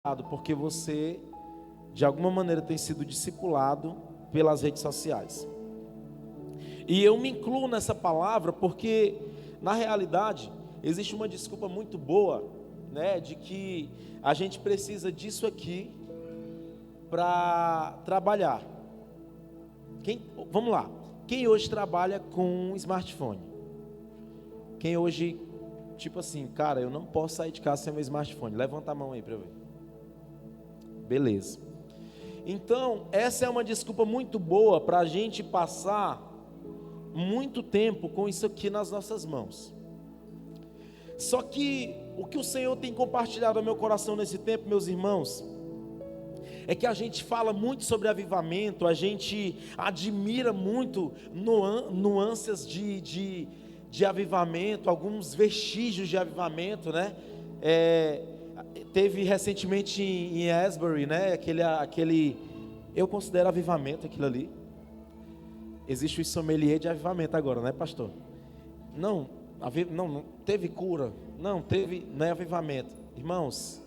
porque você, de alguma maneira, tem sido discipulado pelas redes sociais. E eu me incluo nessa palavra porque, na realidade, existe uma desculpa muito boa, né, de que a gente precisa disso aqui para trabalhar. Vamos lá. Quem hoje trabalha com um smartphone? Quem hoje, tipo assim, cara, eu não posso sair de casa sem meu smartphone. Levanta a mão aí para eu ver. Beleza. Então, essa é uma desculpa muito boa para a gente passar muito tempo com isso aqui nas nossas mãos. Só que o que o Senhor tem compartilhado ao meu coração nesse tempo, meus irmãos, é que a gente fala muito sobre avivamento, a gente admira muito nuances de avivamento, alguns vestígios de avivamento, né? Teve recentemente em Asbury, né? Aquele, eu considero avivamento aquilo ali. Existe o sommelier de avivamento agora, né, pastor? Não teve cura, não é avivamento. Irmãos,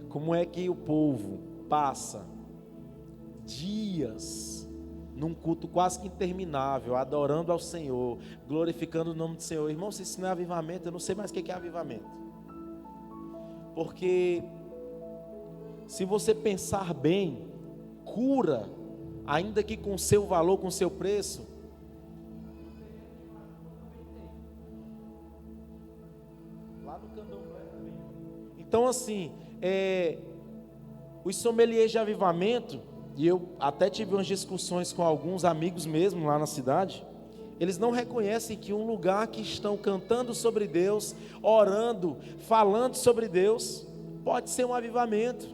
como é que o povo passa dias num culto quase que interminável, adorando ao Senhor, glorificando o nome do Senhor? Irmãos, se isso não é avivamento, eu não sei mais o que é avivamento. Porque se você pensar bem, cura, ainda que com seu valor, com seu preço, lá no candomblé também. Então assim, os sommeliers de avivamento, e eu até tive umas discussões com alguns amigos mesmo lá na cidade, eles não reconhecem que um lugar que estão cantando sobre Deus, orando, falando sobre Deus, pode ser um avivamento.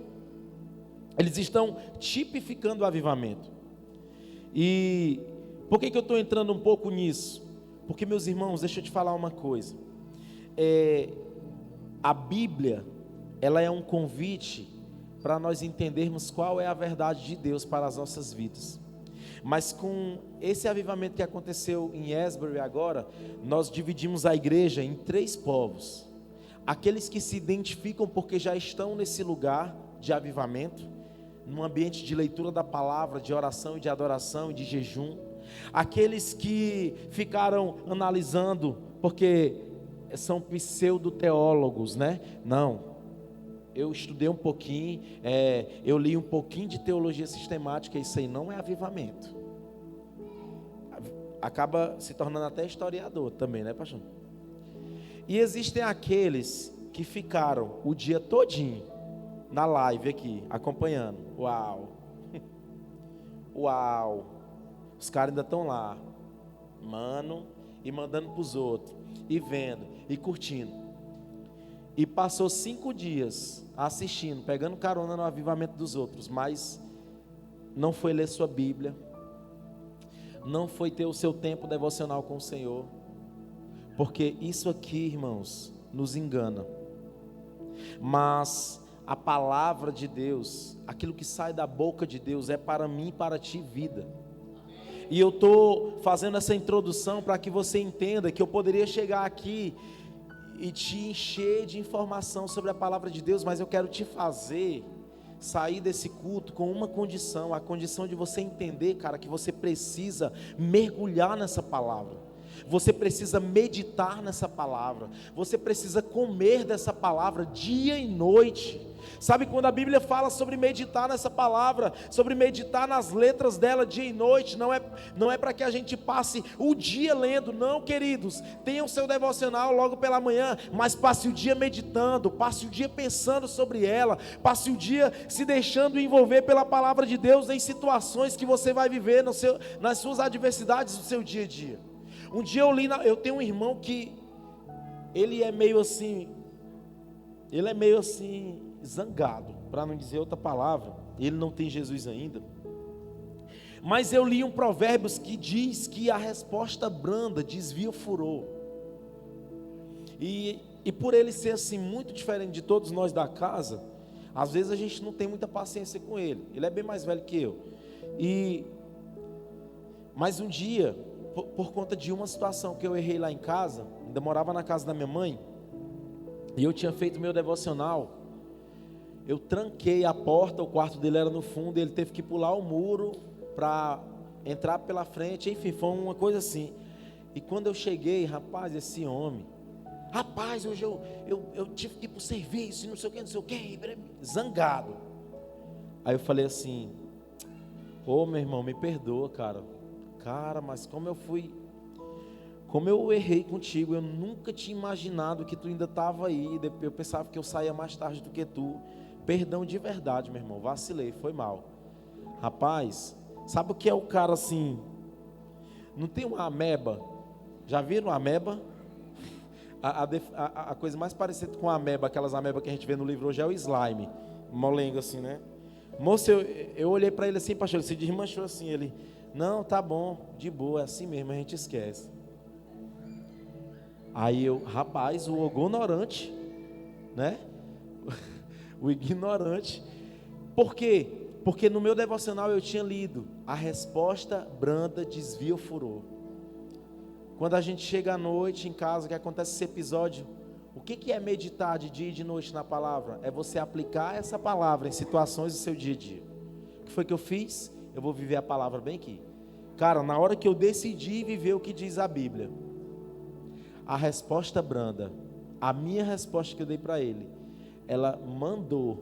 Eles estão tipificando o avivamento. E por que eu estou entrando um pouco nisso? Porque, meus irmãos, deixa eu te falar uma coisa. A Bíblia, ela é um convite para nós entendermos qual é a verdade de Deus para as nossas vidas. Mas com esse avivamento que aconteceu em Asbury agora, nós dividimos a igreja em 3 povos. Aqueles que se identificam porque já estão nesse lugar de avivamento, num ambiente de leitura da palavra, de oração e de adoração e de jejum. Aqueles que ficaram analisando porque são pseudo-teólogos, né? Não, eu estudei um pouquinho, eu li um pouquinho de teologia sistemática, isso aí não é avivamento. Acaba se tornando até historiador também, né, pastor? E existem aqueles que ficaram o dia todinho na live aqui, acompanhando. Uau! Uau! Os caras ainda estão lá, mano, e mandando para os outros, e vendo, e curtindo. E passou 5 dias assistindo, pegando carona no avivamento dos outros, mas não foi ler sua Bíblia, não foi ter o seu tempo devocional com o Senhor, porque isso aqui, irmãos, nos engana. Mas a palavra de Deus, aquilo que sai da boca de Deus, é para mim e para ti vida. E eu estou fazendo essa introdução para que você entenda que eu poderia chegar aqui e te encher de informação sobre a palavra de Deus, mas eu quero te fazer sair desse culto com uma condição, a condição de você entender, cara, que você precisa mergulhar nessa palavra, você precisa meditar nessa palavra, você precisa comer dessa palavra dia e noite. Sabe quando a Bíblia fala sobre meditar nessa palavra, sobre meditar nas letras dela dia e noite, não é para que a gente passe o dia lendo, não, queridos. Tenha o seu devocional logo pela manhã, mas passe o dia meditando, passe o dia pensando sobre ela, passe o dia se deixando envolver pela palavra de Deus em situações que você vai viver nas suas adversidades do seu dia a dia. Um dia eu tenho um irmão que ele é meio assim zangado, para não dizer outra palavra. Ele não tem Jesus ainda, mas eu li um Provérbios que diz que a resposta branda desvia o furor. E por ele ser assim muito diferente de todos nós da casa, às vezes a gente não tem muita paciência com ele. Ele é bem mais velho que eu. Mas um dia, por conta de uma situação que eu errei lá em casa, ainda morava na casa da minha mãe, e eu tinha feito meu devocional, Eu tranquei a porta, o quarto dele era no fundo, ele teve que pular o muro para entrar pela frente, enfim, foi uma coisa assim. E quando eu cheguei, rapaz, esse homem, rapaz, hoje eu tive que ir para o serviço, não sei o que, zangado. Aí eu falei assim, ô meu irmão, me perdoa, cara, mas como eu errei contigo, eu nunca tinha imaginado que tu ainda estava aí, eu pensava que eu saía mais tarde do que tu, perdão de verdade, meu irmão, vacilei, foi mal. Rapaz, sabe o que é o cara assim, não tem uma ameba, já viram uma ameba? A coisa mais parecida com a ameba, aquelas amebas que a gente vê no livro hoje é o slime, molengo assim, né? Moço, eu olhei para ele assim, pastor, ele se desmanchou assim, ele, não, tá bom, de boa, é assim mesmo, a gente esquece. Aí eu, rapaz, o ignorante, né? O ignorante. Por quê? Porque no meu devocional eu tinha lido, a resposta branda desvia o furor. Quando a gente chega à noite em casa, que acontece esse episódio, o que é meditar de dia e de noite na palavra? É você aplicar essa palavra em situações do seu dia a dia. O que foi que eu fiz? Eu vou viver a palavra bem aqui. Cara, na hora que eu decidi viver o que diz a Bíblia, a resposta branda, a minha resposta que eu dei para ele, ela mandou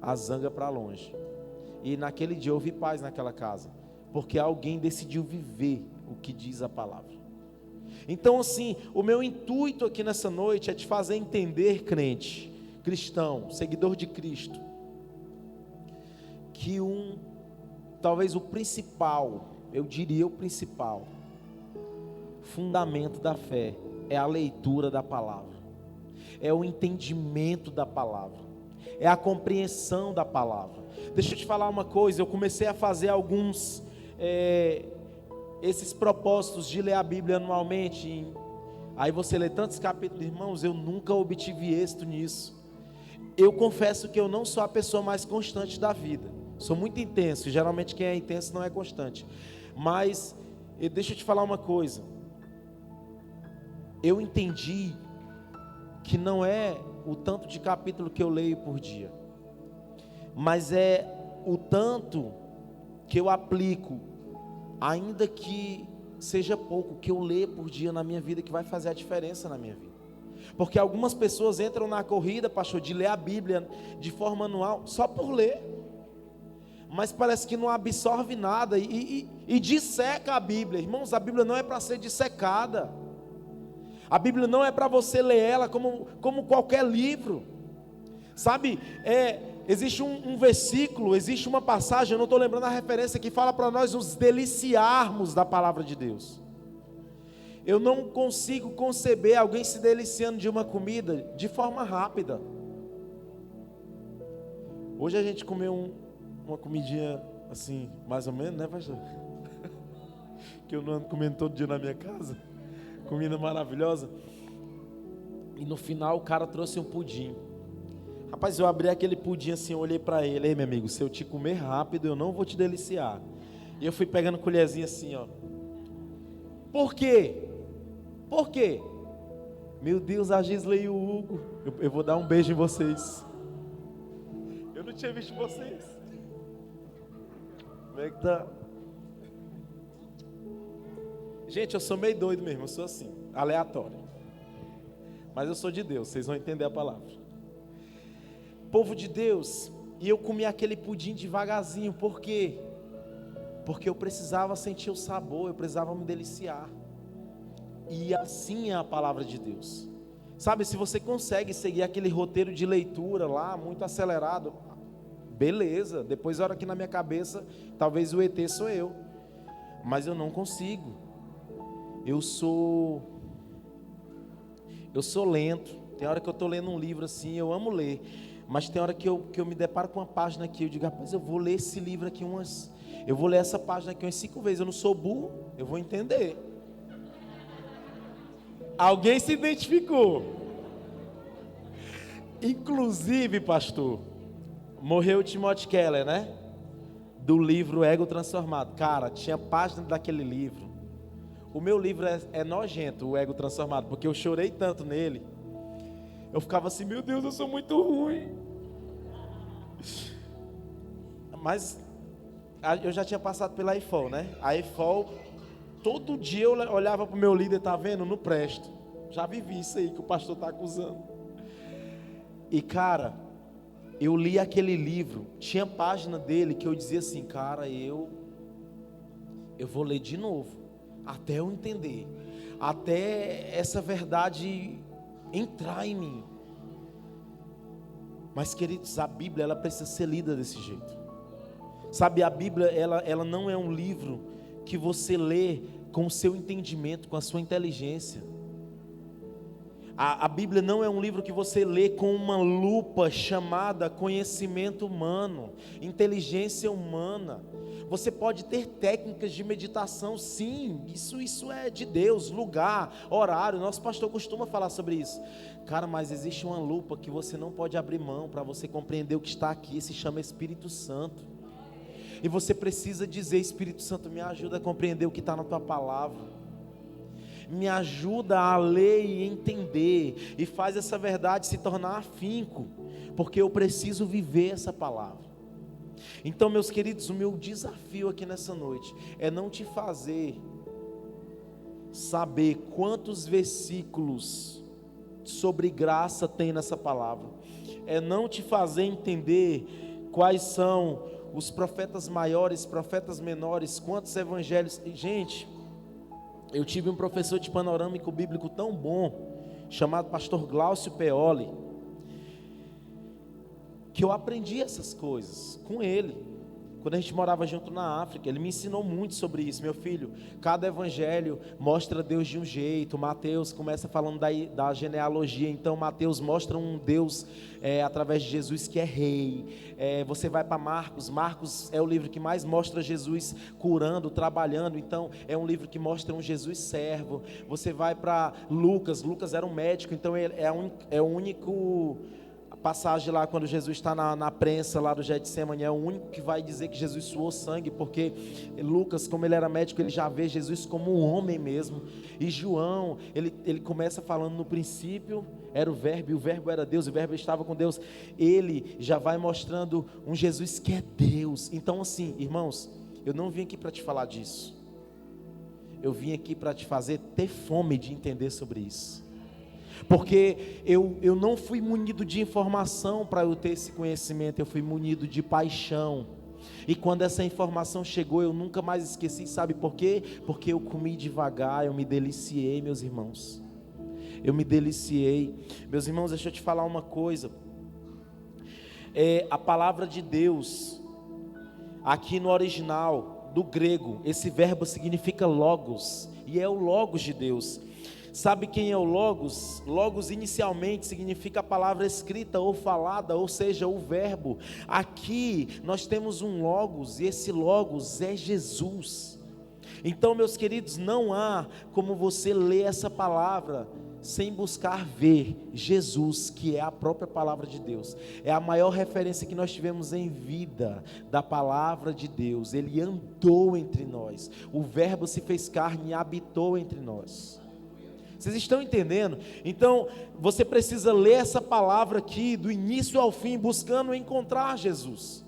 a zanga para longe. E naquele dia houve paz naquela casa, porque alguém decidiu viver o que diz a palavra. Então assim, o meu intuito aqui nessa noite é te fazer entender, crente, cristão, seguidor de Cristo, que talvez o principal, eu diria o principal fundamento da fé é a leitura da palavra, é o entendimento da palavra, é a compreensão da palavra. Deixa eu te falar uma coisa, eu comecei a fazer alguns esses propósitos de ler a Bíblia anualmente, aí você lê tantos capítulos, irmãos, eu nunca obtive êxito nisso. Eu confesso que eu não sou a pessoa mais constante da vida, sou muito intenso, geralmente quem é intenso não é constante, mas deixa eu te falar uma coisa, eu entendi que não é o tanto de capítulo que eu leio por dia, mas é o tanto que eu aplico, ainda que seja pouco, que eu leio por dia na minha vida, que vai fazer a diferença na minha vida. Porque algumas pessoas entram na corrida, pastor, de ler a Bíblia de forma anual, só por ler, mas parece que não absorve nada e disseca a Bíblia. Irmãos, a Bíblia não é para ser dissecada, a Bíblia não é para você ler ela como qualquer livro, sabe? Existe um versículo, existe uma passagem, eu não estou lembrando a referência, que fala para nós nos deliciarmos da palavra de Deus. Eu não consigo conceber alguém se deliciando de uma comida de forma rápida. Hoje a gente comeu uma comidinha assim, mais ou menos, né, pastor? Que eu não ando comendo todo dia na minha casa. Comida maravilhosa. E no final o cara trouxe um pudim. Rapaz, eu abri aquele pudim assim, eu olhei para ele, ei meu amigo, se eu te comer rápido, eu não vou te deliciar. E eu fui pegando colherzinha assim, ó. Por quê? Por quê? Meu Deus, a Gisley e o Hugo, eu vou dar um beijo em vocês. Eu não tinha visto vocês. Como é que tá? Gente, eu sou meio doido mesmo, eu sou assim, aleatório. Mas eu sou de Deus, vocês vão entender a palavra. Povo de Deus, e eu comi aquele pudim devagarzinho, por quê? Porque eu precisava sentir o sabor, eu precisava me deliciar. E assim é a palavra de Deus. Sabe, se você consegue seguir aquele roteiro de leitura lá, muito acelerado, beleza, depois olha aqui na minha cabeça, talvez o ET sou eu, mas eu não consigo. Eu sou lento. Tem hora que eu estou lendo um livro assim, eu amo ler, mas tem hora que eu me deparo com uma página aqui, eu digo, rapaz, eu vou ler esse livro aqui eu vou ler essa página aqui umas 5 vezes, eu não sou burro, eu vou entender. Alguém se identificou? Inclusive, pastor, morreu o Timothy Keller, né? Do livro Ego Transformado. Cara, tinha página daquele livro. O meu livro é nojento, o Ego Transformado, porque eu chorei tanto nele. Eu ficava assim, meu Deus, eu sou muito ruim. Mas eu já tinha passado pela IFOL, né? A IFOL, todo dia eu olhava para o meu líder, tá vendo? Não presto. Já vivi isso aí que o pastor está acusando. E cara, eu li aquele livro, tinha página dele que eu dizia assim, cara, eu vou ler de novo, até eu entender, até essa verdade entrar em mim. Mas queridos, a Bíblia, ela precisa ser lida desse jeito. Sabe, a Bíblia, ela não é um livro que você lê com o seu entendimento, com a sua inteligência. A Bíblia não é um livro que você lê com uma lupa chamada conhecimento humano, inteligência humana. Você pode ter técnicas de meditação, sim, isso é de Deus, lugar, horário. Nosso pastor costuma falar sobre isso. Cara, mas existe uma lupa que você não pode abrir mão para você compreender o que está aqui, se chama Espírito Santo. E você precisa dizer, Espírito Santo, me ajuda a compreender o que está na tua palavra. Me ajuda a ler e entender, e faz essa verdade se tornar afinco, porque eu preciso viver essa palavra. Então, meus queridos, o meu desafio aqui nessa noite é não te fazer saber quantos versículos sobre graça tem nessa palavra, é não te fazer entender quais são os profetas maiores, profetas menores, quantos evangelhos. Gente, eu tive um professor de panorâmico bíblico tão bom, chamado pastor Glaucio Peoli, que eu aprendi essas coisas com ele, quando a gente morava junto na África. Ele me ensinou muito sobre isso. Meu filho, cada evangelho mostra Deus de um jeito. Mateus começa falando da genealogia, então Mateus mostra um Deus através de Jesus que é rei. Você vai para Marcos é o livro que mais mostra Jesus curando, trabalhando, então é um livro que mostra um Jesus servo. Você vai para Lucas era um médico, então ele é o único passagem lá quando Jesus está na prensa lá do Getsemane, é o único que vai dizer que Jesus suou sangue, porque Lucas, como ele era médico, ele já vê Jesus como um homem mesmo. E João, ele começa falando: no princípio era o verbo, e o verbo era Deus, e o verbo estava com Deus. Ele já vai mostrando um Jesus que é Deus. Então assim, irmãos, eu não vim aqui para te falar disso, eu vim aqui para te fazer ter fome de entender sobre isso. Porque eu não fui munido de informação para eu ter esse conhecimento, eu fui munido de paixão. E quando essa informação chegou, eu nunca mais esqueci. Sabe por quê? Porque eu comi devagar, eu me deliciei, meus irmãos. Eu me deliciei. Meus irmãos, deixa eu te falar uma coisa. A palavra de Deus, aqui no original, do grego, esse verbo significa logos, e é o logos de Deus. Sabe quem é o Logos? Logos inicialmente significa a palavra escrita ou falada, ou seja, o verbo. Aqui nós temos um Logos, e esse Logos é Jesus. Então, meus queridos, não há como você ler essa palavra sem buscar ver Jesus, que é a própria palavra de Deus. É a maior referência que nós tivemos em vida da palavra de Deus. Ele andou entre nós, o verbo se fez carne e habitou entre nós. Vocês estão entendendo? Então, você precisa ler essa palavra aqui, do início ao fim, buscando encontrar Jesus.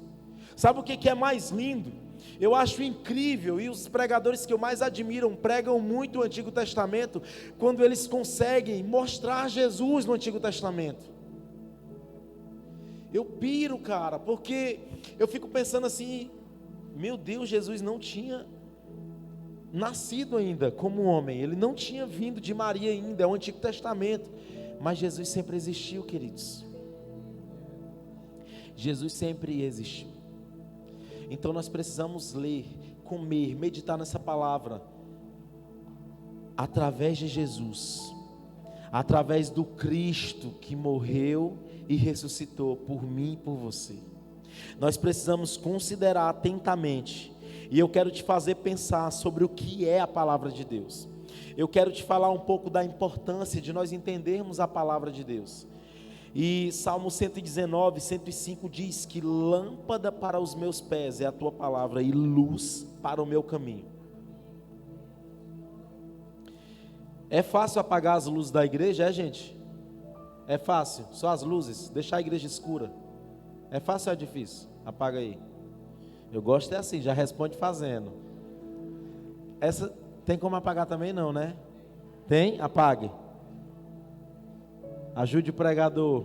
Sabe o que é mais lindo? Eu acho incrível, e os pregadores que eu mais admiro pregam muito o Antigo Testamento, quando eles conseguem mostrar Jesus no Antigo Testamento. Eu piro, cara, porque eu fico pensando assim: meu Deus, Jesus não tinha nascido ainda como homem, ele não tinha vindo de Maria ainda, é o Antigo Testamento, mas Jesus sempre existiu, queridos. Jesus sempre existiu. Então nós precisamos ler, comer, meditar nessa palavra através de Jesus, através do Cristo que morreu e ressuscitou por mim e por você. Nós precisamos considerar atentamente. E eu quero te fazer pensar sobre o que é a palavra de Deus. Eu quero te falar um pouco da importância de nós entendermos a palavra de Deus. E Salmo 119, 105 diz que lâmpada para os meus pés é a tua palavra e luz para o meu caminho. É fácil apagar as luzes da igreja, gente? É fácil, só as luzes, deixar a igreja escura. É fácil ou é difícil? Apaga aí. Eu gosto é assim, já responde fazendo. Essa tem como apagar também não, né? Tem? Apague. Ajude o pregador.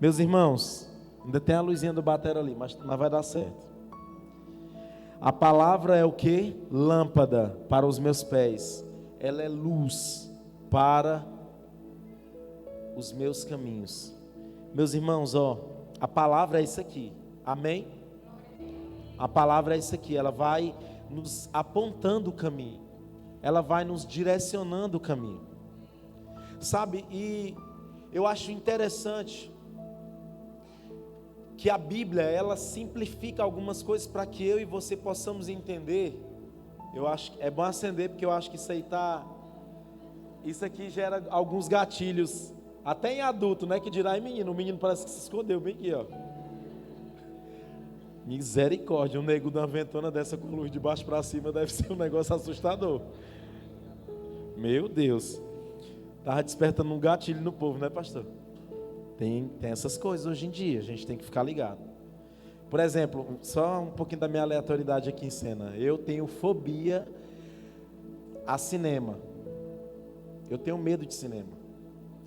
Meus irmãos, ainda tem a luzinha do batera ali, mas vai dar certo. A palavra é o que? Lâmpada para os meus pés. Ela é luz para os meus caminhos. Meus irmãos, a palavra é isso aqui. Amém? A palavra é isso aqui. Ela vai nos apontando o caminho. Ela vai nos direcionando o caminho. Sabe? E eu acho interessante que a Bíblia, ela simplifica algumas coisas para que eu e você possamos entender. Eu acho que é bom acender, porque eu acho que isso aqui gera alguns gatilhos, até em adulto, né? Que dirá em menino. O menino parece que se escondeu bem aqui, ó. Misericórdia, um nego de uma ventona dessa com luz de baixo para cima deve ser um negócio assustador. Meu Deus. Estava despertando um gatilho no povo, né, pastor? Tem essas coisas hoje em dia, a gente tem que ficar ligado. Por exemplo, só um pouquinho da minha aleatoriedade aqui em cena. Eu tenho fobia a cinema. Eu tenho medo de cinema.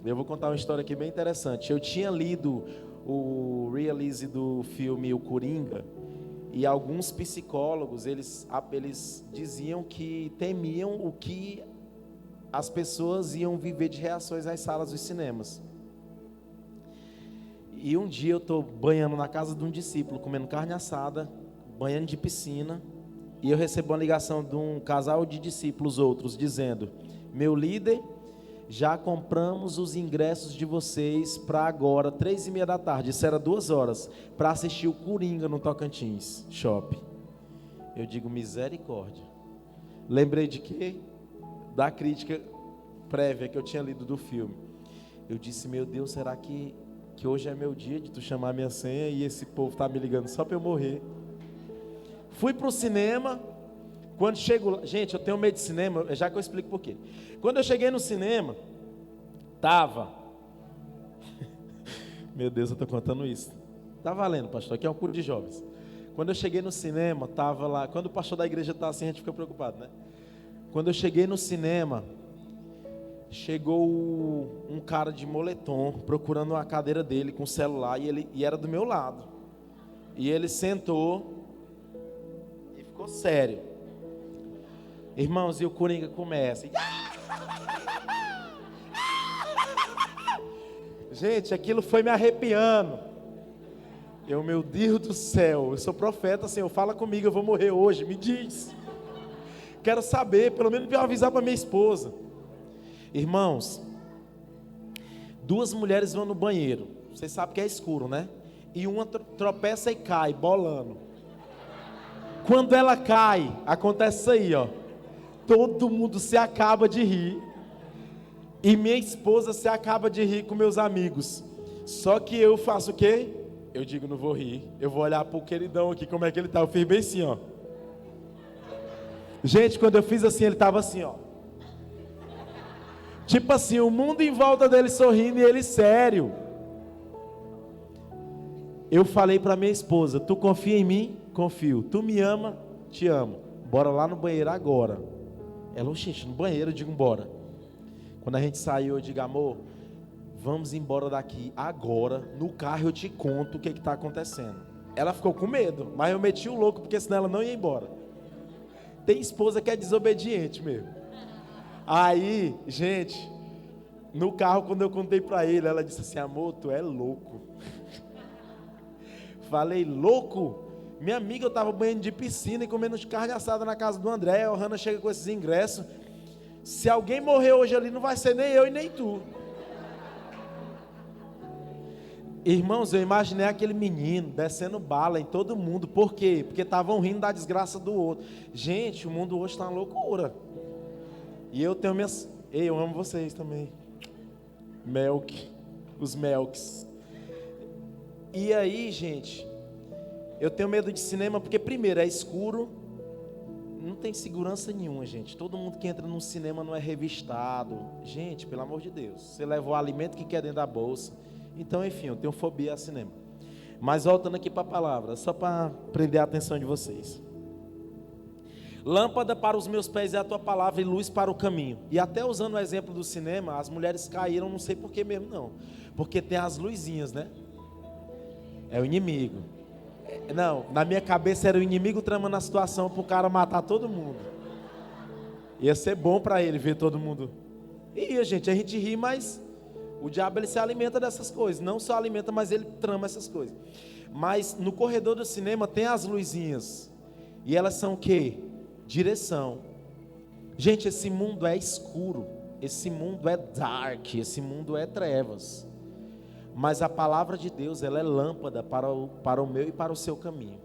Eu vou contar uma história aqui bem interessante. Eu tinha lido o release do filme O Coringa, e alguns psicólogos, eles diziam que temiam o que as pessoas iam viver de reações às salas dos cinemas. E um dia eu estou banhando na casa de um discípulo, comendo carne assada, banhando de piscina, e eu recebo uma ligação de um casal de discípulos outros, dizendo: meu líder, já compramos os ingressos de vocês para agora, 3:30 da tarde, isso era 2 horas, para assistir o Coringa no Tocantins Shopping. Eu digo, misericórdia. Lembrei de quê? Da crítica prévia que eu tinha lido do filme. Eu disse, meu Deus, será que hoje é meu dia de tu chamar minha senha e esse povo tá me ligando só para eu morrer? Fui pro cinema. Quando chego lá, gente, eu tenho medo de cinema, já que eu explico por quê. Quando eu cheguei no cinema, meu Deus, eu estou contando isso. Tá valendo, pastor, aqui é um culto de jovens. Quando eu cheguei no cinema, estava lá, quando o pastor da igreja está assim, a gente fica preocupado, né? Quando eu cheguei no cinema, chegou um cara de moletom, procurando a cadeira dele com o celular, e era do meu lado. E ele sentou e ficou sério. Irmãos, e o Coringa começa. Gente, aquilo foi me arrepiando. Meu Deus do céu, eu sou profeta, Senhor, fala comigo, eu vou morrer hoje, me diz. Quero saber, pelo menos para avisar para minha esposa. Irmãos, 2 mulheres vão no banheiro. Vocês sabem que é escuro, né? E uma tropeça e cai, bolando. Quando ela cai, acontece isso aí, ó. Todo mundo se acaba de rir. E minha esposa se acaba de rir com meus amigos. Só que eu faço o quê? Eu digo, não vou rir. Eu vou olhar pro queridão aqui, como é que ele tá. Eu fiz bem assim, ó. Gente, quando eu fiz assim, ele tava assim, ó. Tipo assim, o mundo em volta dele sorrindo e ele sério. Eu falei para minha esposa, tu confia em mim? Confio. Tu me ama? Te amo. Bora lá no banheiro agora. Ela, gente, no banheiro, eu digo, bora. Quando a gente saiu, eu digo, amor, vamos embora daqui agora. No carro eu te conto o que está acontecendo. Ela ficou com medo, mas eu meti o louco, porque senão ela não ia embora. Tem esposa que é desobediente mesmo. Aí, gente, no carro, quando eu contei para ele, ela disse assim, amor, tu é louco. Falei, louco? Minha amiga, eu estava banhando de piscina e comendo de carne assada na casa do André. A Hanna chega com esses ingressos. Se alguém morrer hoje ali, não vai ser nem eu e nem tu. Irmãos, eu imaginei aquele menino descendo bala em todo mundo. Por quê? Porque estavam rindo da desgraça do outro. Gente, o mundo hoje está uma loucura. E eu tenho minhas... Ei, eu amo vocês também. Melk. Os Melks. E aí, gente... Eu tenho medo de cinema porque, primeiro, é escuro, não tem segurança nenhuma, gente. Todo mundo que entra no cinema não é revistado. Gente, pelo amor de Deus, você leva o alimento que quer dentro da bolsa. Então, enfim, eu tenho fobia a cinema. Mas voltando aqui para a palavra, só para prender a atenção de vocês. Lâmpada para os meus pés é a tua palavra e luz para o caminho. E até usando o exemplo do cinema, as mulheres caíram, não sei por que mesmo não. Porque tem as luzinhas, né? É o inimigo. Não, na minha cabeça era o inimigo tramando a situação para o cara matar todo mundo. Ia ser bom para ele ver todo mundo. Ia, gente, a gente ri, mas o diabo ele se alimenta dessas coisas. Não só alimenta, mas ele trama essas coisas. Mas no corredor do cinema tem as luzinhas. E elas são o quê? Direção. Gente, esse mundo é escuro, esse mundo é dark, esse mundo é trevas. Mas a palavra de Deus, ela é lâmpada para o meu e para o seu caminho.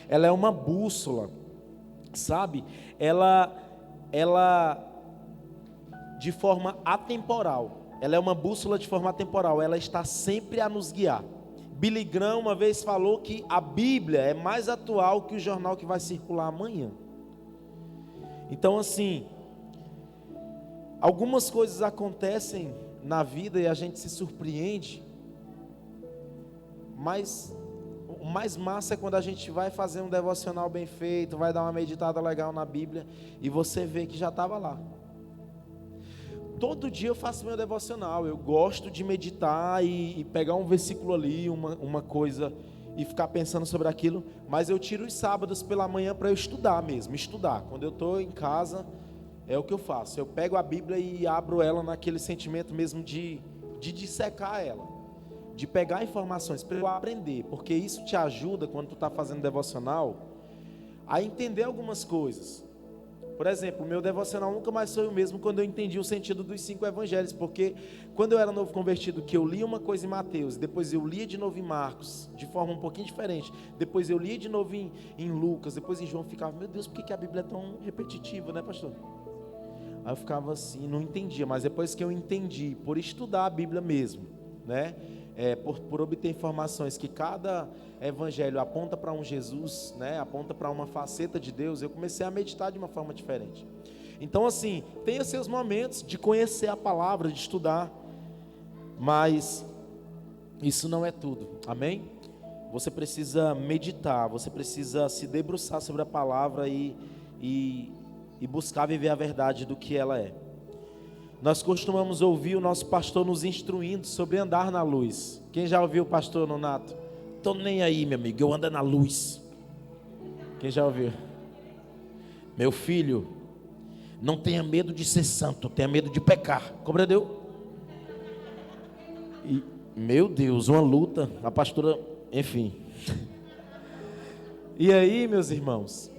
Ela é uma bússola, sabe? Ela de forma atemporal. Ela é uma bússola de forma atemporal. Ela está sempre a nos guiar. Billy Graham uma vez falou que a Bíblia é mais atual que o jornal que vai circular amanhã. Então assim, algumas coisas acontecem na vida e a gente se surpreende, mas o mais massa é quando a gente vai fazer um devocional bem feito, vai dar uma meditada legal na Bíblia e você vê que já estava lá. Todo dia eu faço meu devocional, eu gosto de meditar e pegar um versículo ali, uma coisa e ficar pensando sobre aquilo, mas eu tiro os sábados pela manhã para eu estudar mesmo, quando eu estou em casa, é o que eu faço, eu pego a Bíblia e abro ela naquele sentimento mesmo de dissecar ela, de pegar informações para eu aprender, porque isso te ajuda quando tu está fazendo devocional, a entender algumas coisas. Por exemplo, o meu devocional nunca mais foi o mesmo quando eu entendi o sentido dos 5 evangelhos, porque quando eu era novo convertido, que eu lia uma coisa em Mateus, depois eu lia de novo em Marcos, de forma um pouquinho diferente, depois eu lia de novo em Lucas, depois em João, ficava, meu Deus, por que a Bíblia é tão repetitiva, né, pastor? Aí eu ficava assim, não entendia, mas depois que eu entendi, por estudar a Bíblia mesmo, né, por obter informações que cada evangelho aponta para um Jesus, né, aponta para uma faceta de Deus, eu comecei a meditar de uma forma diferente. Então assim, tenha seus momentos de conhecer a palavra, de estudar, mas isso não é tudo, amém? Você precisa meditar, você precisa se debruçar sobre a palavra e buscar viver a verdade do que ela é. Nós costumamos ouvir o nosso pastor nos instruindo sobre andar na luz. Quem já ouviu o pastor Nonato? Tô nem aí, meu amigo, eu ando na luz. Quem já ouviu? Meu filho, não tenha medo de ser santo, tenha medo de pecar. Compreendeu? E, meu Deus, uma luta, a pastora, enfim. E aí, meus irmãos,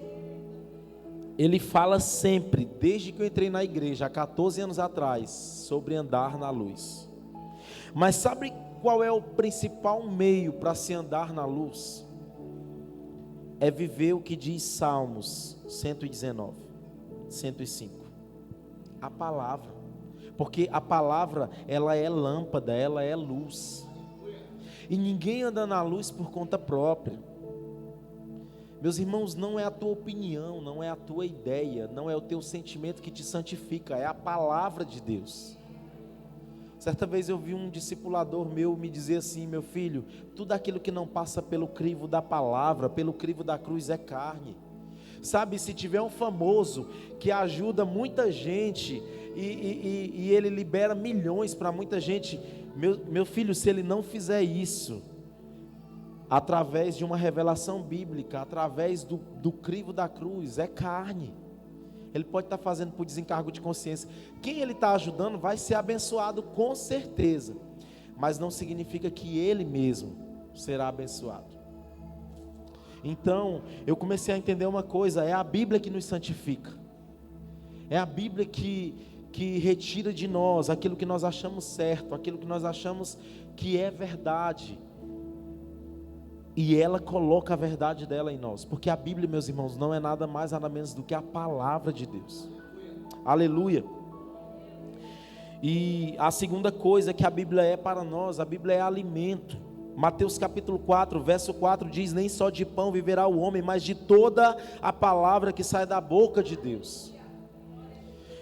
ele fala sempre, desde que eu entrei na igreja, há 14 anos atrás, sobre andar na luz. Mas sabe qual é o principal meio para se andar na luz? É viver o que diz Salmos 119, 105. A palavra. Porque a palavra, ela é lâmpada, ela é luz. E ninguém anda na luz por conta própria. Meus irmãos, não é a tua opinião, não é a tua ideia, não é o teu sentimento que te santifica, é a palavra de Deus. Certa vez eu vi um discipulador meu me dizer assim, meu filho, tudo aquilo que não passa pelo crivo da palavra, pelo crivo da cruz é carne. Sabe, se tiver um famoso que ajuda muita gente e ele libera milhões para muita gente, meu filho, se ele não fizer isso, através de uma revelação bíblica, através do crivo da cruz, é carne. Ele pode estar fazendo por desencargo de consciência. Quem ele está ajudando vai ser abençoado com certeza, mas não significa que ele mesmo será abençoado. Então, eu comecei a entender uma coisa, é a Bíblia que nos santifica. É a Bíblia que retira de nós aquilo que nós achamos certo, aquilo que nós achamos que é verdade. E ela coloca a verdade dela em nós. Porque a Bíblia, meus irmãos, não é nada mais, nada menos do que a palavra de Deus. Aleluia. E a segunda coisa que a Bíblia é para nós, a Bíblia é alimento. Mateus capítulo 4, verso 4 diz, nem só de pão viverá o homem, mas de toda a palavra que sai da boca de Deus.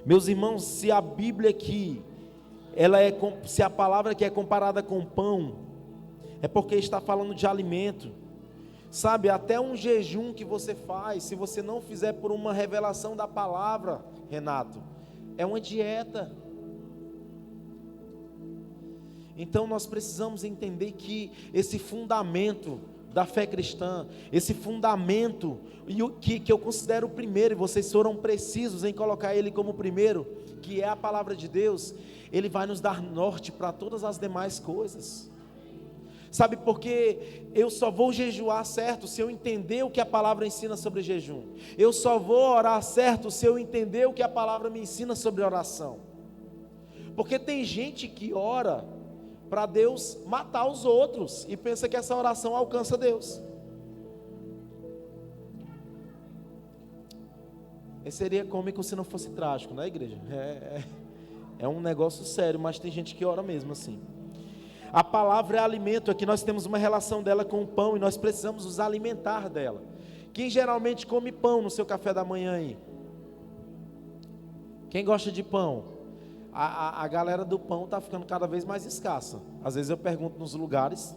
Meus irmãos, se a Bíblia aqui, se a palavra que é comparada com pão, é porque está falando de alimento. Sabe, até um jejum que você faz, se você não fizer por uma revelação da palavra, Renato, é uma dieta. Então nós precisamos entender que esse fundamento da fé cristã, esse fundamento, e o que eu considero o primeiro, e vocês foram precisos em colocar ele como primeiro, que é a palavra de Deus, ele vai nos dar norte para todas as demais coisas. Sabe, porque eu só vou jejuar certo se eu entender o que a palavra ensina sobre jejum. Eu só vou orar certo se eu entender o que a palavra me ensina sobre oração. Porque tem gente que ora para Deus matar os outros e pensa que essa oração alcança Deus. Seria cômico se não fosse trágico, né, igreja? É um negócio sério, mas tem gente que ora mesmo assim. A palavra é alimento, aqui nós temos uma relação dela com o pão e nós precisamos nos alimentar dela. Quem geralmente come pão no seu café da manhã aí? Quem gosta de pão? A galera do pão está ficando cada vez mais escassa. Às vezes eu pergunto nos lugares.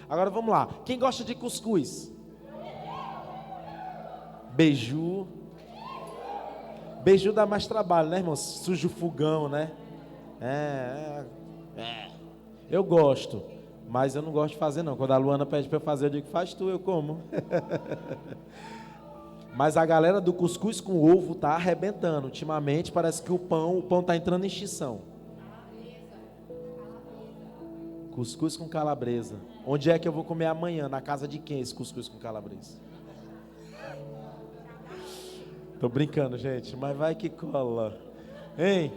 Agora vamos lá, quem gosta de cuscuz? Beiju. Beiju dá mais trabalho, né, irmão? Suja o fogão, né? Eu gosto, mas eu não gosto de fazer não. Quando a Luana pede para eu fazer, eu digo, faz tu, eu como. Mas a galera do cuscuz com ovo tá arrebentando. Ultimamente parece que o pão tá entrando em extinção. Cuscuz com calabresa. Onde é que eu vou comer amanhã? Na casa de quem esse cuscuz com calabresa? Tô brincando, gente, mas vai que cola. Hein?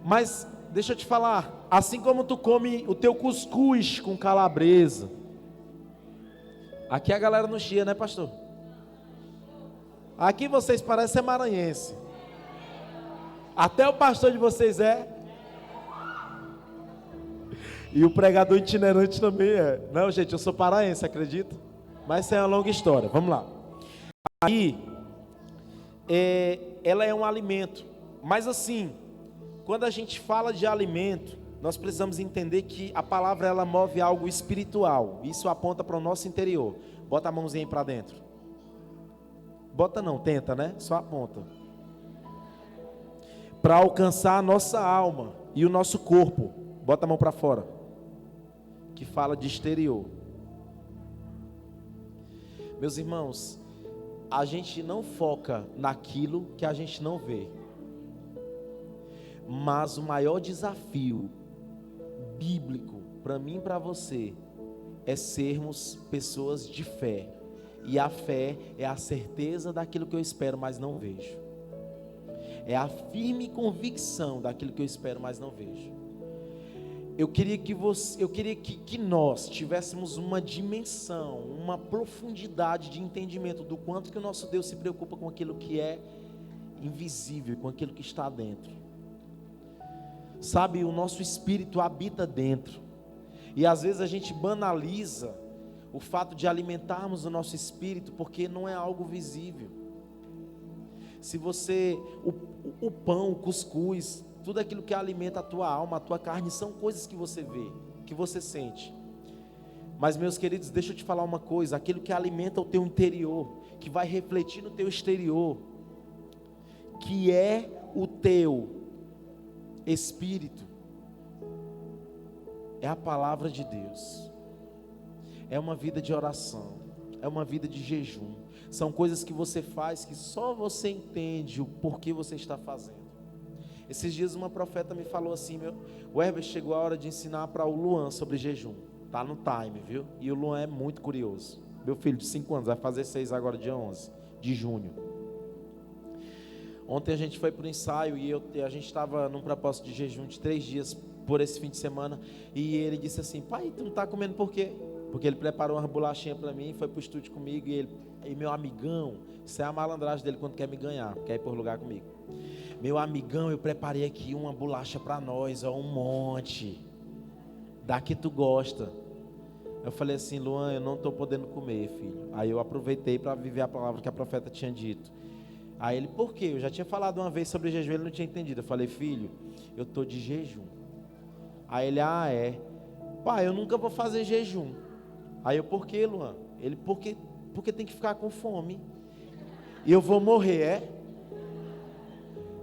Mas deixa eu te falar, assim como tu come o teu cuscuz com calabresa, aqui a galera não chia, né, pastor? Aqui vocês parecem ser maranhense. Até o pastor de vocês é. E o pregador itinerante também é. Não, gente, eu sou paraense, acredita? Mas isso é uma longa história, vamos lá. Aí, ela é um alimento. Mas assim, quando a gente fala de alimento, nós precisamos entender que a palavra ela move algo espiritual. Isso aponta para o nosso interior. Bota a mãozinha aí para dentro. Bota não, tenta, né? Só aponta. Para alcançar a nossa alma e o nosso corpo. Bota a mão para fora. Que fala de exterior. Meus irmãos, a gente não foca naquilo que a gente não vê. Mas o maior desafio bíblico para mim e para você é sermos pessoas de fé. E a fé é a certeza daquilo que eu espero, mas não vejo. É a firme convicção daquilo que eu espero, mas não vejo. Eu queria que nós tivéssemos uma dimensão, uma profundidade de entendimento do quanto que o nosso Deus se preocupa com aquilo que é invisível, com aquilo que está dentro. Sabe, o nosso espírito habita dentro. E às vezes a gente banaliza o fato de alimentarmos o nosso espírito, porque não é algo visível. Se você, o pão, o cuscuz, tudo aquilo que alimenta a tua alma, a tua carne, são coisas que você vê, que você sente. Mas meus queridos, deixa eu te falar uma coisa, aquilo que alimenta o teu interior, que vai refletir no teu exterior, que é o teu espírito, é a palavra de Deus. É uma vida de oração, é uma vida de jejum. São coisas que você faz que só você entende o porquê você está fazendo. Esses dias uma profeta me falou assim, o Herbert, chegou a hora de ensinar para o Luan sobre jejum. Tá no time, viu? E o Luan é muito curioso. Meu filho de 5 anos, vai fazer 6 agora dia 11 de junho. Ontem a gente foi para o ensaio e a gente estava num propósito de jejum de 3 dias por esse fim de semana. E ele disse assim, pai, tu não está comendo por quê? Porque ele preparou uma bolachinha para mim, foi para o estúdio comigo e meu amigão, isso é a malandragem dele quando quer me ganhar, quer ir por lugar comigo. Meu amigão, eu preparei aqui uma bolacha para nós, ó, um monte, da que tu gosta. Eu falei assim, Luan, eu não estou podendo comer, filho. Aí eu aproveitei para viver a palavra que a profeta tinha dito. Aí ele, por quê? Eu já tinha falado uma vez sobre jejum, ele não tinha entendido. Eu falei, filho, eu estou de jejum. Aí ele, é. pai, eu nunca vou fazer jejum. Aí eu, por quê, Luan? Ele, porque tem que ficar com fome. E eu vou morrer, é?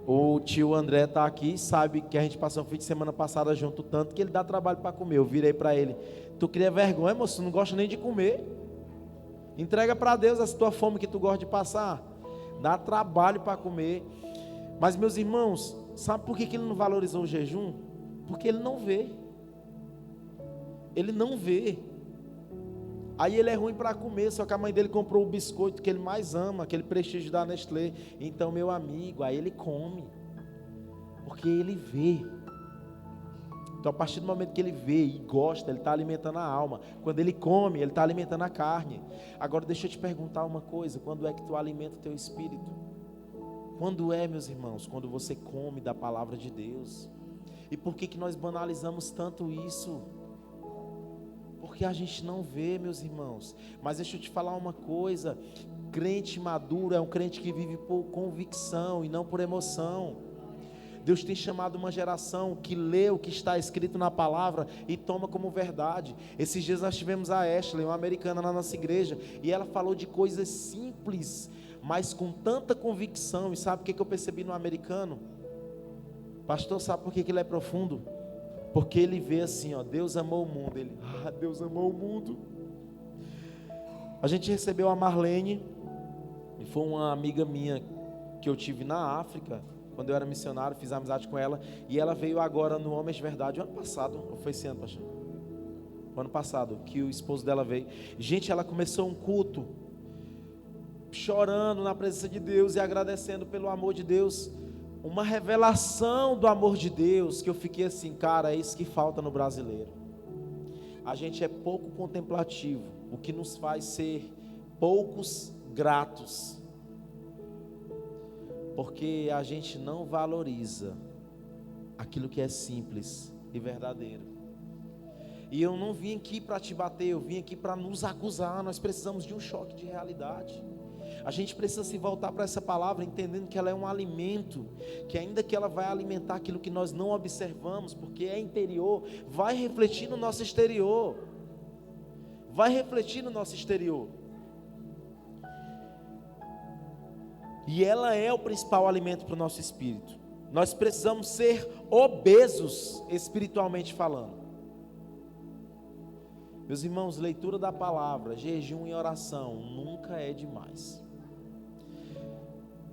O tio André está aqui, sabe que a gente passou um fim de semana passada junto, tanto que ele dá trabalho para comer. Eu virei para ele, tu cria vergonha, moço, tu não gosta nem de comer. Entrega para Deus essa tua fome que tu gosta de passar. Dá trabalho para comer. Mas meus irmãos, sabe por que ele não valorizou o jejum? Porque ele não vê. Ele não vê. Aí ele é ruim para comer, só que a mãe dele comprou o biscoito que ele mais ama, aquele prestígio da Nestlé. Então, meu amigo, aí ele come, porque ele vê. Então, a partir do momento que ele vê e gosta, ele está alimentando a alma. Quando ele come, ele está alimentando a carne. Agora, deixa eu te perguntar uma coisa: quando é que tu alimenta o teu espírito? Quando é, meus irmãos? Quando você come da palavra de Deus. E por que nós banalizamos tanto isso? Porque a gente não vê, meus irmãos. Mas deixa eu te falar uma coisa: crente maduro é um crente que vive por convicção e não por emoção. Deus tem chamado uma geração que lê o que está escrito na palavra e toma como verdade. Esses dias nós tivemos a Ashley, uma americana na nossa igreja, e ela falou de coisas simples, mas com tanta convicção. E sabe o que eu percebi no americano? Pastor, sabe por que ele é profundo? Porque ele vê assim, ó, Deus amou o mundo. Ele, Deus amou o mundo. A gente recebeu a Marlene, e foi uma amiga minha que eu tive na África, quando eu era missionário, fiz amizade com ela, e ela veio agora no Homens de Verdade, o ano passado, ou foi esse ano, pastor? O ano passado, que o esposo dela veio. Gente, ela começou um culto, chorando na presença de Deus e agradecendo pelo amor de Deus. Uma revelação do amor de Deus, que eu fiquei assim, cara, é isso que falta no brasileiro. A gente é pouco contemplativo, o que nos faz ser poucos gratos, porque a gente não valoriza aquilo que é simples e verdadeiro. E eu não vim aqui para te bater, eu vim aqui para nos acusar. Nós precisamos de um choque de realidade. A gente precisa se voltar para essa palavra, entendendo que ela é um alimento, que ainda que ela vai alimentar aquilo que nós não observamos, porque é interior, vai refletir no nosso exterior. Vai refletir no nosso exterior. E ela é o principal alimento para o nosso espírito. Nós precisamos ser obesos espiritualmente falando. Meus irmãos, leitura da palavra, jejum e oração nunca é demais.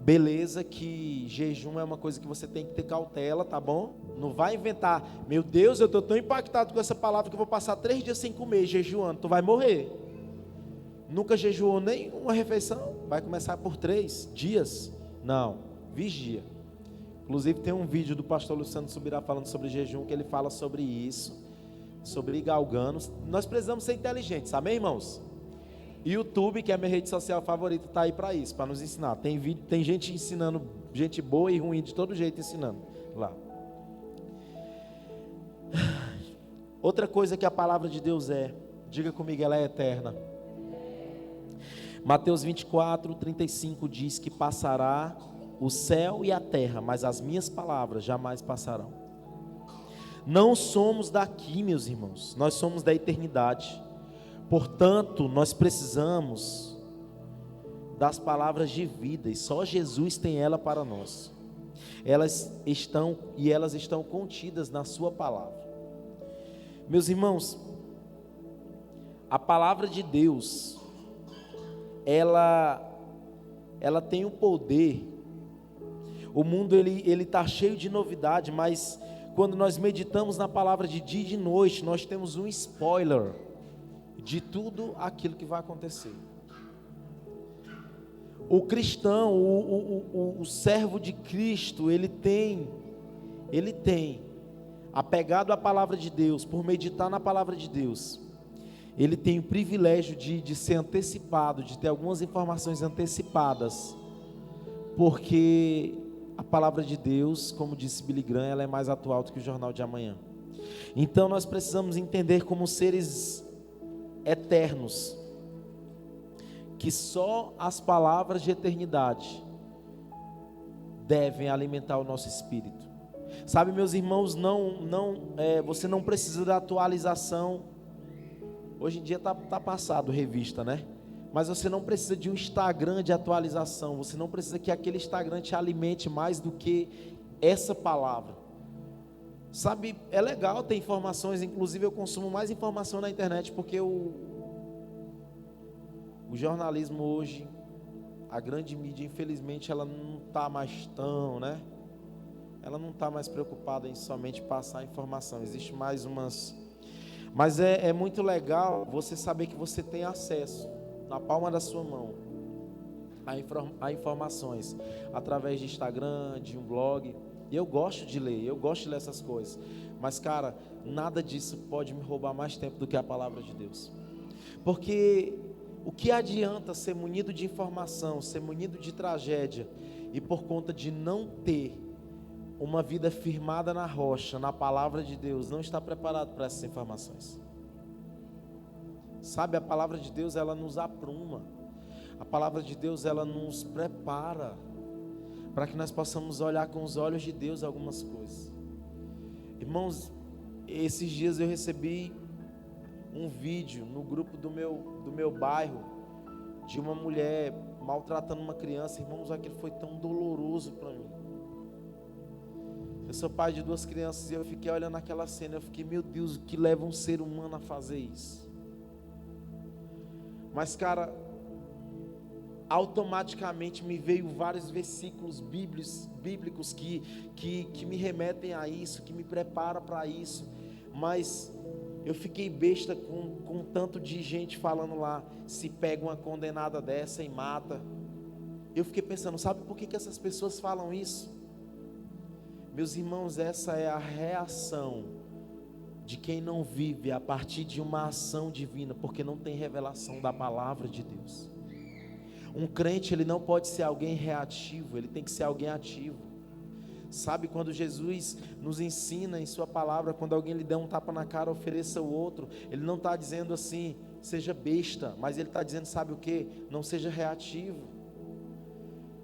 Beleza que jejum é uma coisa que você tem que ter cautela, tá bom? Não vai inventar, meu Deus, eu estou tão impactado com essa palavra que eu vou passar 3 dias sem comer, jejuando, tu vai morrer. Nunca jejuou nem uma refeição? Vai começar por 3 dias? Não, vigia. Inclusive tem um vídeo do pastor Luciano Subirá falando sobre jejum, que ele fala sobre isso, sobre galgando. Nós precisamos ser inteligentes, amém, irmãos? YouTube, que é a minha rede social favorita, está aí para isso, para nos ensinar. Tem vídeo, tem gente ensinando, gente boa e ruim de todo jeito ensinando lá. Outra coisa que a palavra de Deus diga comigo, ela é eterna. Mateus 24, 35 diz que passará o céu e a terra, mas as minhas palavras jamais passarão. Não somos daqui, meus irmãos, nós somos da eternidade. Portanto, nós precisamos das palavras de vida, e só Jesus tem ela para nós. Elas estão contidas na sua palavra. Meus irmãos, a palavra de Deus, ela tem o poder. O mundo ele está cheio de novidade, mas quando nós meditamos na palavra de dia e de noite, nós temos um spoiler de tudo aquilo que vai acontecer. O cristão, o servo de Cristo, ele tem apegado à palavra de Deus, por meditar na palavra de Deus, ele tem o privilégio de ser antecipado, de ter algumas informações antecipadas, porque a palavra de Deus, como disse Billy Graham, ela é mais atual do que o jornal de amanhã. Então nós precisamos entender como seres eternos, que só as palavras de eternidade devem alimentar o nosso espírito. Sabe, meus irmãos, você não precisa da atualização. Hoje em dia tá passado revista, né? Mas você não precisa de um Instagram de atualização. Você não precisa que aquele Instagram te alimente mais do que essa palavra. Sabe, é legal ter informações. Inclusive eu consumo mais informação na internet, porque o jornalismo hoje, a grande mídia, infelizmente, ela não está mais tão, né? Ela não está mais preocupada em somente passar informação. Existe mais umas... Mas é muito legal você saber que você tem acesso, na palma da sua mão, a informações, através de Instagram, de um blog. E eu gosto de ler, essas coisas. Mas, cara, nada disso pode me roubar mais tempo do que a palavra de Deus. Porque o que adianta ser munido de informação, ser munido de tragédia, e por conta de não ter uma vida firmada na rocha, na palavra de Deus, não está preparado para essas informações. Sabe, a palavra de Deus, ela nos apruma. A palavra de Deus, ela nos prepara para que nós possamos olhar com os olhos de Deus algumas coisas. Irmãos, esses dias eu recebi um vídeo no grupo do meu bairro, de uma mulher maltratando uma criança. Irmãos, aquilo foi tão doloroso para mim. Eu sou pai de 2 crianças e eu fiquei olhando aquela cena. Eu fiquei, meu Deus, o que leva um ser humano a fazer isso? Mas, cara, automaticamente me veio vários versículos bíblicos que me remetem a isso, que me preparam para isso. Mas eu fiquei besta com tanto de gente falando lá, se pega uma condenada dessa e mata. Eu fiquei pensando, sabe por que essas pessoas falam isso? Meus irmãos, essa é a reação de quem não vive a partir de uma ação divina, porque não tem revelação da palavra de Deus. Um crente, ele não pode ser alguém reativo, ele tem que ser alguém ativo. Sabe, quando Jesus nos ensina em sua palavra, quando alguém lhe der um tapa na cara, ofereça o outro. Ele não está dizendo assim, seja besta, mas ele está dizendo, sabe o que? Não seja reativo.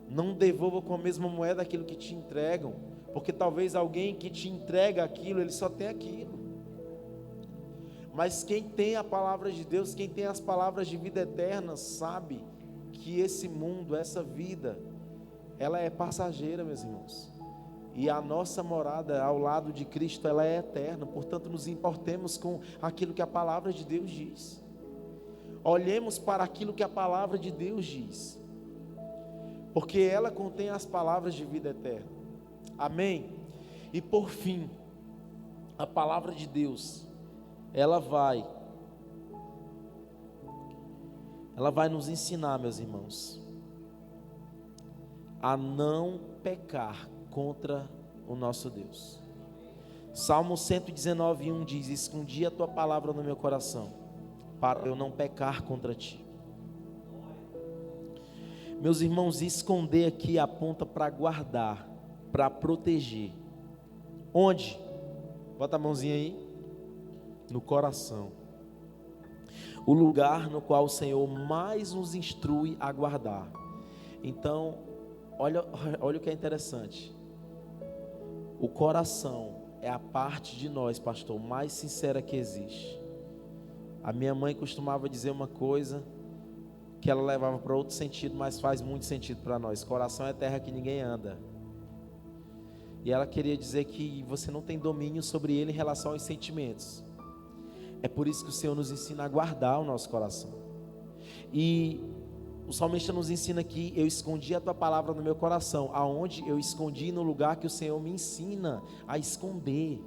Não devolva com a mesma moeda aquilo que te entregam, porque talvez alguém que te entrega aquilo, ele só tem aquilo. Mas quem tem a palavra de Deus, quem tem as palavras de vida eterna, sabe que esse mundo, essa vida, ela é passageira, meus irmãos. E a nossa morada ao lado de Cristo, ela é eterna. Portanto, nos importemos com aquilo que a palavra de Deus diz. Olhemos para aquilo que a palavra de Deus diz, porque ela contém as palavras de vida eterna. Amém? E por fim, a palavra de Deus, ela vai nos ensinar, meus irmãos, a não pecar contra o nosso Deus. Salmo 119:1 diz: escondi a tua palavra no meu coração, para eu não pecar contra ti. Meus irmãos, esconder aqui aponta para guardar, para proteger. Onde? Bota a mãozinha aí. No coração. O lugar no qual o Senhor mais nos instrui a guardar. Então, olha o que é interessante. O coração é a parte de nós, pastor, mais sincera que existe. A minha mãe costumava dizer uma coisa que ela levava para outro sentido, mas faz muito sentido para nós. Coração é terra que ninguém anda. E ela queria dizer que você não tem domínio sobre ele em relação aos sentimentos. É por isso que o Senhor nos ensina a guardar o nosso coração. E o salmista nos ensina aqui: eu escondi a tua palavra no meu coração. Aonde? Eu escondi no lugar que o Senhor me ensina a esconder,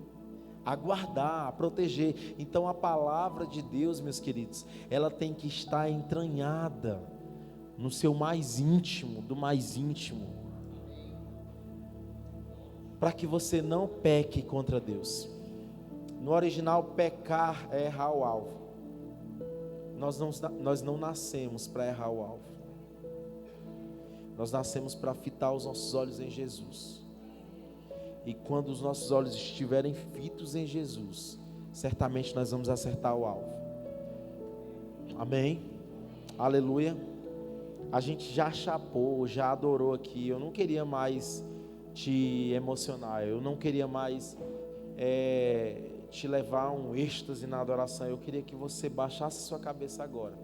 a guardar, a proteger. Então a palavra de Deus, meus queridos, ela tem que estar entranhada no seu mais íntimo, do mais íntimo, para que você não peque contra Deus. No original, pecar é errar o alvo. Nós não nascemos para errar o alvo. Nós nascemos para fitar os nossos olhos em Jesus. E quando os nossos olhos estiverem fitos em Jesus, certamente nós vamos acertar o alvo. Amém? Aleluia. A gente já chapou, já adorou aqui. Eu não queria mais te emocionar, eu não queria mais te levar a um êxtase na adoração. Eu queria que você baixasse sua cabeça agora,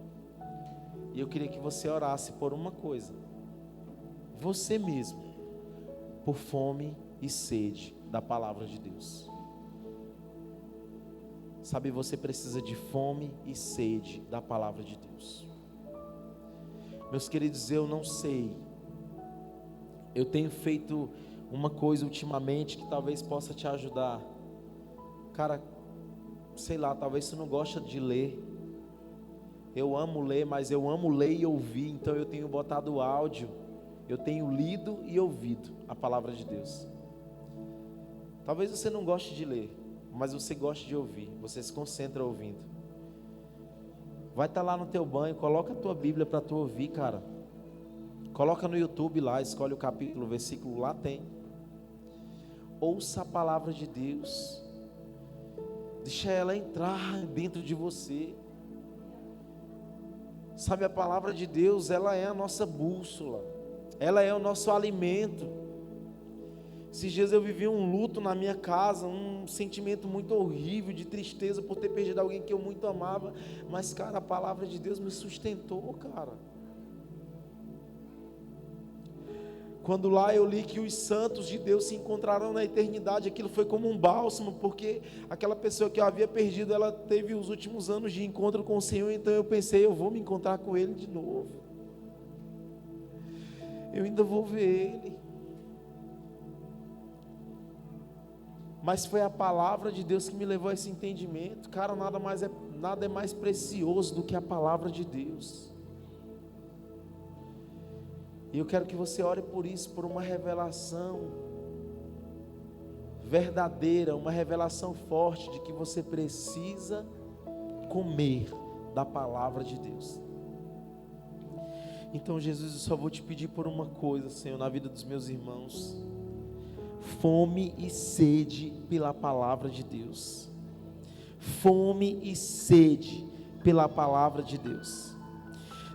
e eu queria que você orasse por uma coisa, você mesmo, por fome e sede da palavra de Deus. Sabe, você precisa de fome e sede da palavra de Deus. Meus queridos, eu não sei, eu tenho feito uma coisa ultimamente que talvez possa te ajudar. Cara, sei lá, talvez você não gosta de ler. Eu amo ler, mas eu amo ler e ouvir. Então eu tenho botado áudio, eu tenho lido e ouvido a palavra de Deus. Talvez você não goste de ler, mas você gosta de ouvir, você se concentra ouvindo. Vai estar lá no teu banho, coloca a tua Bíblia para tu ouvir, cara. Coloca no YouTube lá, escolhe o capítulo, o versículo, lá tem. Ouça a palavra de Deus, deixa ela entrar dentro de você. Sabe, a palavra de Deus, ela é a nossa bússola, ela é o nosso alimento. Esses dias eu vivi um luto na minha casa, um sentimento muito horrível de tristeza por ter perdido alguém que eu muito amava. Mas, cara, a palavra de Deus me sustentou, cara. Quando lá eu li que os santos de Deus se encontrarão na eternidade, aquilo foi como um bálsamo, porque aquela pessoa que eu havia perdido, ela teve os últimos anos de encontro com o Senhor. Então eu pensei, eu vou me encontrar com Ele de novo, eu ainda vou ver Ele. Mas foi a palavra de Deus que me levou a esse entendimento. Cara, nada é mais precioso do que a palavra de Deus. E eu quero que você ore por isso, por uma revelação verdadeira, uma revelação forte de que você precisa comer da palavra de Deus. Então, Jesus, eu só vou te pedir por uma coisa, Senhor, na vida dos meus irmãos: fome e sede pela palavra de Deus. Fome e sede pela palavra de Deus.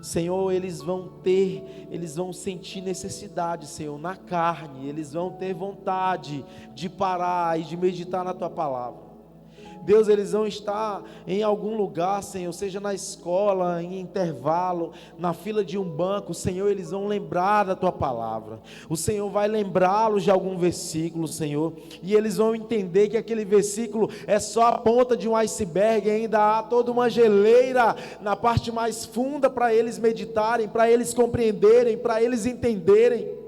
Senhor, eles vão sentir necessidade, Senhor, na carne. Eles vão ter vontade de parar e de meditar na Tua palavra. Deus, eles vão estar em algum lugar, Senhor, seja na escola, em intervalo, na fila de um banco, Senhor, eles vão lembrar da Tua palavra. O Senhor vai lembrá-los de algum versículo, Senhor, e eles vão entender que aquele versículo é só a ponta de um iceberg, ainda há toda uma geleira na parte mais funda para eles meditarem, para eles compreenderem, para eles entenderem.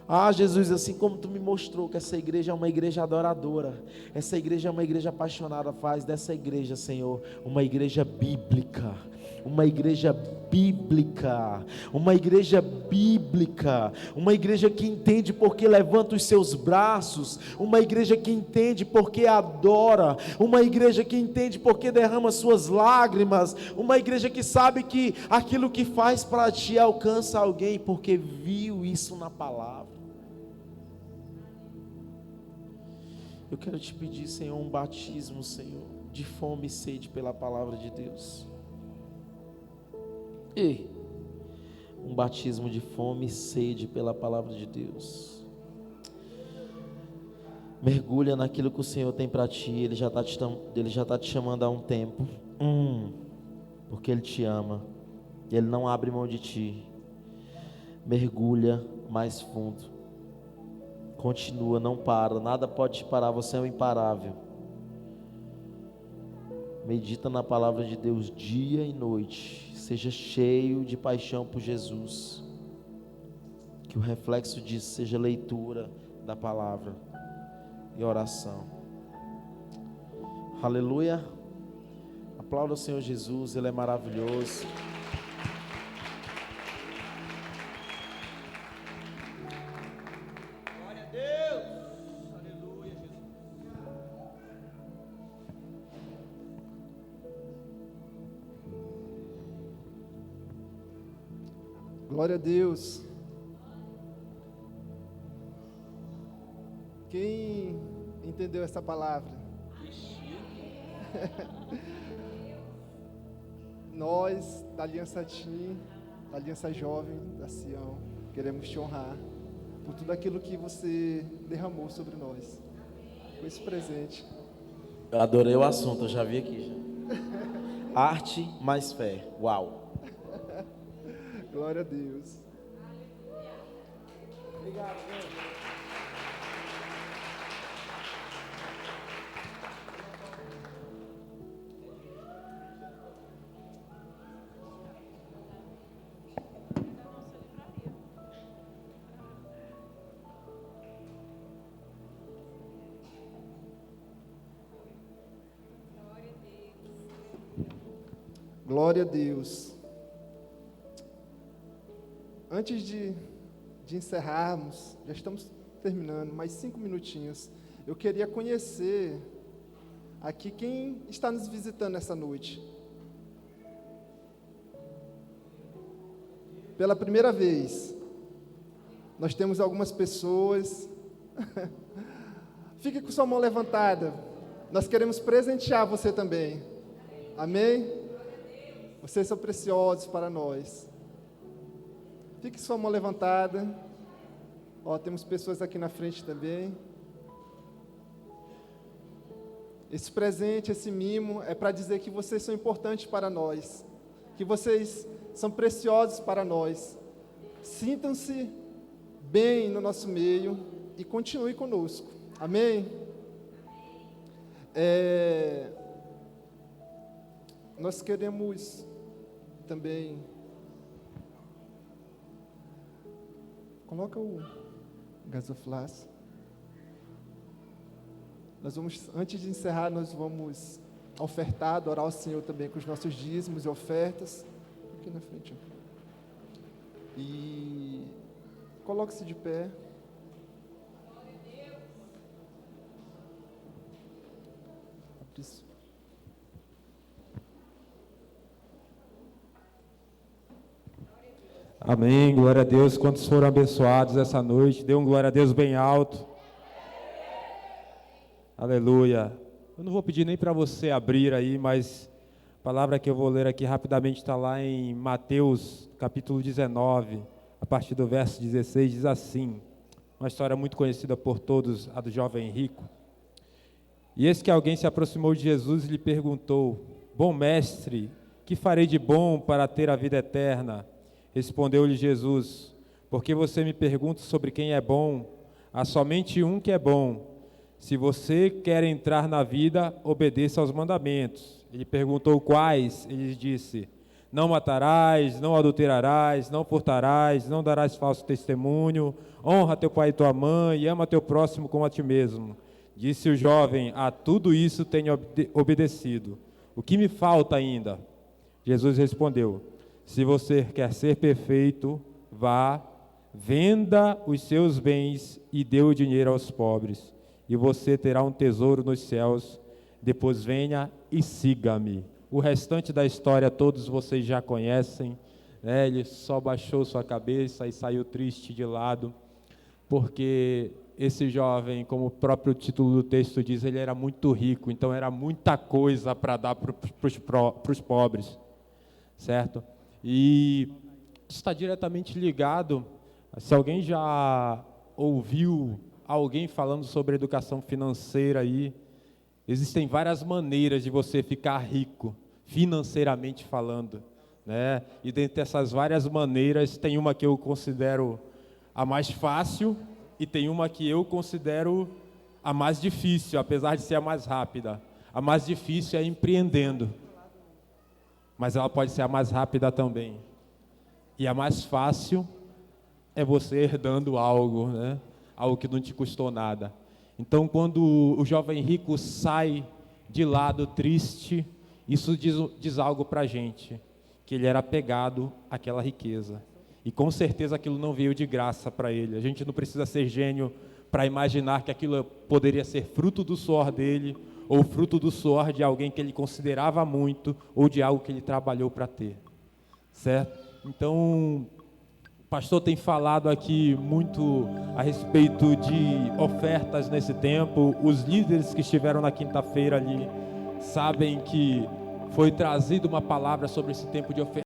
Ah, Jesus, assim como Tu me mostrou que essa igreja é uma igreja adoradora, essa igreja é uma igreja apaixonada, faz dessa igreja, Senhor, uma igreja bíblica, uma igreja bíblica, uma igreja bíblica, uma igreja que entende porque levanta os seus braços, uma igreja que entende porque adora, uma igreja que entende porque derrama suas lágrimas, uma igreja que sabe que aquilo que faz para Ti alcança alguém porque viu isso na palavra. Eu quero Te pedir, Senhor, um batismo, Senhor, de fome e sede pela palavra de Deus. E um batismo de fome e sede pela palavra de Deus. Mergulha naquilo que o Senhor tem para ti. Ele já está te chamando há um tempo. Porque Ele te ama. Ele não abre mão de ti. Mergulha mais fundo. Continua, não para. Nada pode te parar. Você é um imparável. Medita na palavra de Deus dia e noite. Seja cheio de paixão por Jesus. Que o reflexo disso seja leitura da palavra e oração. Aleluia. Aplauda o Senhor Jesus, Ele é maravilhoso. Glória a Deus. Aleluia, Jesus. Glória a Deus. Quem entendeu essa palavra? Nós, da Aliança Team, da Aliança Jovem da Sião, queremos te honrar por tudo aquilo que você derramou sobre nós, com esse presente. Eu adorei o assunto, eu já vi aqui. Já. Arte mais fé. Uau. Glória a Deus. Obrigado, gente. Glória a Deus. Antes de encerrarmos, já estamos terminando, mais 5 minutinhos. Eu queria conhecer aqui quem está nos visitando essa noite. Pela primeira vez, nós temos algumas pessoas. Fique com sua mão levantada. Nós queremos presentear você também. Amém? Vocês são preciosos para nós. Fique com sua mão levantada. Ó, temos pessoas aqui na frente também. Esse presente, esse mimo, é para dizer que vocês são importantes para nós, que vocês são preciosos para nós. Sintam-se bem no nosso meio e continue conosco. Amém? Nós queremos também... Coloca o gasoflash. Nós vamos, antes de encerrar, nós vamos ofertar, adorar o Senhor também com os nossos dízimos e ofertas. Aqui na frente. Ó. E coloque-se de pé. Isso. Amém, glória a Deus. Quantos foram abençoados essa noite? Dê um glória a Deus bem alto. Aleluia. Eu não vou pedir nem para você abrir aí, mas a palavra que eu vou ler aqui rapidamente está lá em Mateus, capítulo 19, a partir do verso 16, diz assim, uma história muito conhecida por todos, a do jovem rico. E eis que alguém se aproximou de Jesus e lhe perguntou, bom mestre, que farei de bom para ter a vida eterna? Respondeu-lhe Jesus, porque você me pergunta sobre quem é bom? Há somente um que é bom. Se você quer entrar na vida, obedeça aos mandamentos. Ele perguntou quais? Ele disse, não matarás, não adulterarás, não furtarás, não darás falso testemunho, honra teu pai e tua mãe e ama teu próximo como a ti mesmo. Disse o jovem, a tudo isso tenho obedecido. O que me falta ainda? Jesus respondeu, se você quer ser perfeito, vá, venda os seus bens e dê o dinheiro aos pobres, e você terá um tesouro nos céus. Depois venha e siga-me. O restante da história todos vocês já conhecem, né? Ele só baixou sua cabeça e saiu triste de lado, porque esse jovem, como o próprio título do texto diz, ele era muito rico, então era muita coisa para dar para os pobres, certo? E está diretamente ligado, se alguém já ouviu alguém falando sobre educação financeira aí, existem várias maneiras de você ficar rico, financeiramente falando, né? E dentre essas várias maneiras, tem uma que eu considero a mais fácil e tem uma que eu considero a mais difícil, apesar de ser a mais rápida. A mais difícil é empreendendo, mas ela pode ser a mais rápida também. E a mais fácil é você herdando algo, né? Algo que não te custou nada. Então, quando o jovem rico sai de lado triste, isso diz algo para a gente, que ele era apegado àquela riqueza. E com certeza aquilo não veio de graça para ele. A gente não precisa ser gênio para imaginar que aquilo poderia ser fruto do suor dele, ou fruto do suor de alguém que ele considerava muito, ou de algo que ele trabalhou para ter. Certo? Então, o pastor tem falado aqui muito a respeito de ofertas nesse tempo. Os líderes que estiveram na quinta-feira ali sabem que foi trazida uma palavra sobre esse tempo de oferta.